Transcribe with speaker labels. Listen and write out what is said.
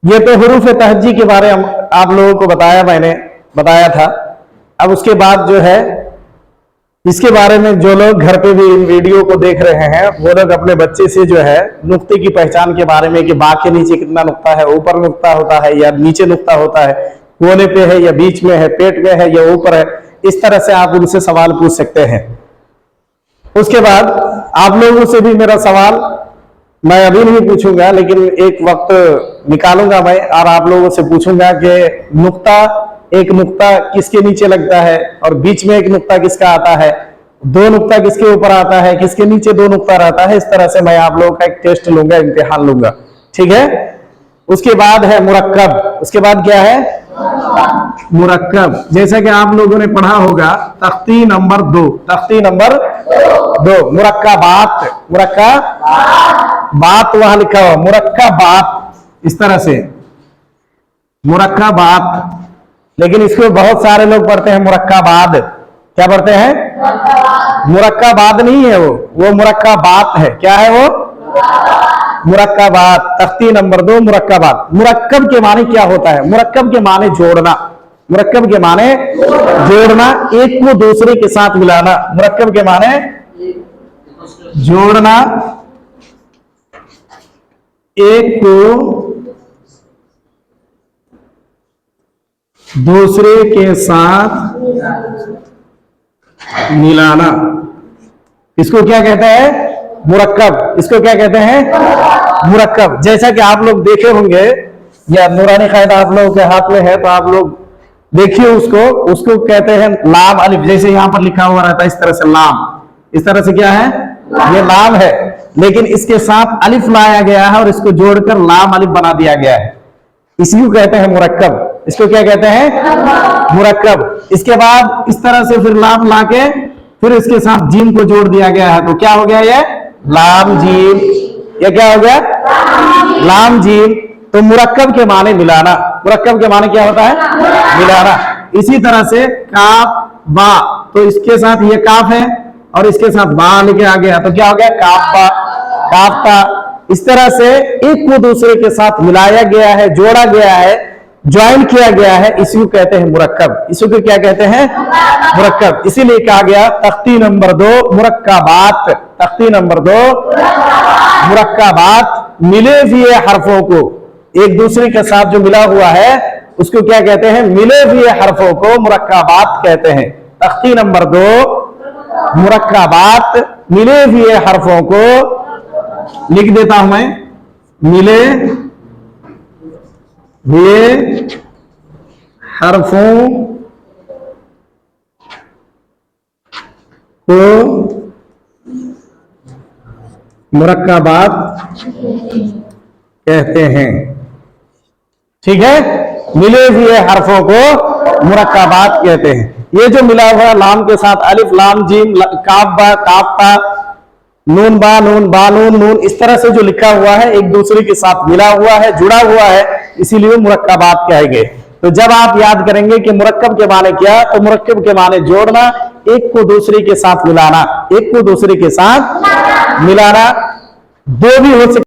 Speaker 1: ये तो हुरूफ तहज्जी के बारे में आप लोगों को मैंने बताया था। अब उसके बाद जो है इसके बारे में जो लोग घर पे भी इन वीडियो को देख रहे हैं वो लोग अपने बच्चे से जो है नुक्ते की पहचान के बारे में कि बाघ के नीचे कितना नुक्ता है, ऊपर नुक्ता होता है या नीचे नुक्ता होता है, कोने पे है या बीच में है, पेट में है या ऊपर है, इस तरह से आप उनसे सवाल पूछ सकते हैं। उसके बाद आप लोगों से भी मेरा सवाल मैं अभी नहीं पूछूंगा, लेकिन एक वक्त निकालूंगा मैं और आप लोगों से पूछूंगा कि एक नुक्ता किसके नीचे लगता है और बीच में एक नुक्ता किसका आता है, दो नुक्ता किसके ऊपर आता है, किसके नीचे दो नुक्ता रहता है। इस तरह से मैं आप लोगों का एक टेस्ट लूंगा, इम्तिहान लूंगा, ठीक है। उसके बाद है मुरक्कब। उसके बाद क्या है? मुरक्कब। जैसा कि आप लोगों ने पढ़ा होगा तख्ती नंबर 2, तख्ती नंबर 2 मुरक्कबात, मुरक्कबात वहां लिखा हुआ मुरक्कबात, इस तरह से मुरक्कबात। लेकिन इसको बहुत सारे लोग पढ़ते हैं मुरक्कबाद। क्या पढ़ते हैं? मुरक्कबाद नहीं है वो मुरक्कबात है। क्या है वो? मुरक्कबात। तख्ती नंबर 2 मुरक्कबात। मुरक्कब के माने क्या होता है? मुरक्कब के माने जोड़ना। मुरक्कब के माने जोड़ना, एक को दूसरे के साथ मिलाना। मुरक्कब के माने जोड़ना, एक को दूसरे के साथ मिलाना। इसको क्या कहते हैं? मुरक्कब। इसको क्या कहते हैं? मुरक्कब। जैसा कि आप लोग देखे होंगे या नूरानी कायदा आप लोगों के हाथ में है तो आप लोग देखिए उसको कहते हैं लाम अलिफ। जैसे यहां पर लिखा हुआ रहता है इस तरह से लाम, इस तरह से क्या है? ये लाम है, लेकिन इसके साथ अलिफ लाया गया है और इसको जोड़कर लाम अलिफ बना दिया गया है। इसी को कहते हैं मुरक्कब। इसको क्या कहते हैं? मुरक्कब। इसके बाद इस तरह से फिर लाम लाके फिर इसके साथ जीम को जोड़ दिया गया है, तो क्या हो गया? ये लाम जीम। ये क्या हो गया? लाम जीम। तो मुरक्कब के माने मिलाना। मुरक्कब के माने क्या होता है? मिलाना। इसी तरह से काफ बा, तो इसके साथ ये काफ है और इसके साथ बा लेके आ गया, तो क्या हो गया? काफ बा, काफ ता। इस तरह से एक को दूसरे के साथ मिलाया गया है, जोड़ा गया है, ज्वाइन किया गया है, इसी को कहते हैं मुरक्कब। इसी को क्या कहते हैं? मुरक्कब। इसीलिए कहा गया तख्ती नंबर 2 मुरक्कबात। तख्ती नंबर 2 मुरक्कबात। मिले हुए हरफों को एक दूसरे के साथ जो मिला हुआ है उसको क्या कहते हैं? मिले हुए हरफों को मुरक्कबात कहते हैं। तख्ती नंबर 2 मुरक्कबात। मिले हुए हरफों को लिख देता हूं मैं, मिले हुए हरफों को मुरक्कबात कहते हैं, ठीक है। मिले हुए हरफों को मुरक्कबात कहते हैं। ये जो मिला हुआ लाम के साथ अलिफ लाम जीम काफ बा काफ ता नून बा नून बा नून नून, इस तरह से जो लिखा हुआ है एक दूसरे के साथ मिला हुआ है, जुड़ा हुआ है, इसीलिए मुरक्कबात कहेंगे। तो जब आप याद करेंगे कि मुरक्कब के माने क्या, तो मुरक्कब के माने जोड़ना, एक को दूसरे के साथ मिलाना, एक को दूसरे के साथ मिलाना। दो भी हो सकते